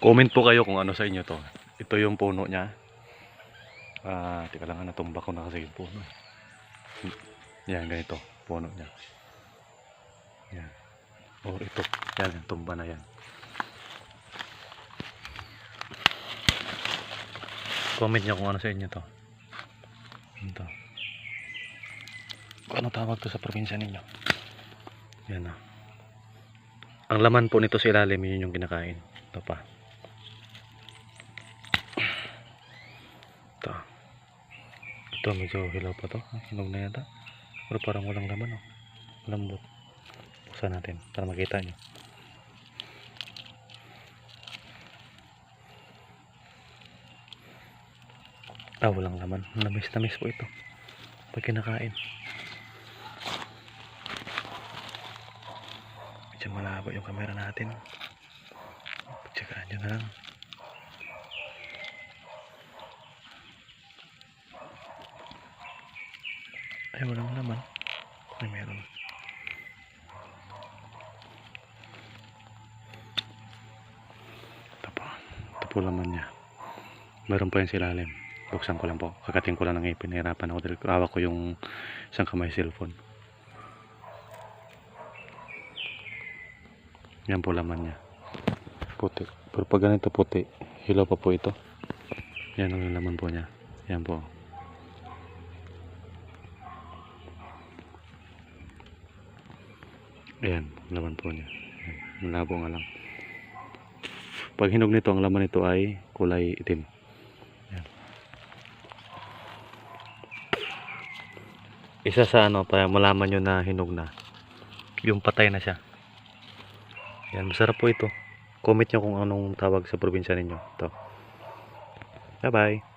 Comment po kayo kung ano sa inyo to. Ito yung puno niya. Teka lang, natumba ko na kasi yung puno. Yan, ganito. Puno niya. Yan. Or ito. Yan, tumba na yan. Comment nyo kung ano sa inyo to. Ito. Kung ano tawag to sa probinsya ninyo. Yan na. Ang laman po nito sa ilalim, yun yung kinakain. Ito pa. Ito. Ito, medyo hilaw pa to. Hinog na yata. Pero parang walang laman, oh. Lambot. Buksan natin para makita nyo. Walang laman. Namis po ito pag kinakain. Medyo malabo yung camera natin. Tsagaan nyo na lang. Ay, walang laman. Ay, meron. Ito po laman niya. Meron po yan sa ilalim. Buksan ko lang po. Kakating ko lang ng ipin. Nahirapan ako dahil hawak ko yung isang kamay cellphone. Yan po laman niya. Puti. Pero pag ganito puti, hilaw pa po ito. Yan ang laman po niya. Yan po. Ayan, laman po niya. Malabo nga lang. Pag hinog nito, ang laman nito ay kulay itim. Ayan. Isa sa para malaman nyo na hinog na, yung patay na siya. Yan, masarap po ito. Comment nyo kung anong tawag sa probinsya ninyo. Ito. Bye bye.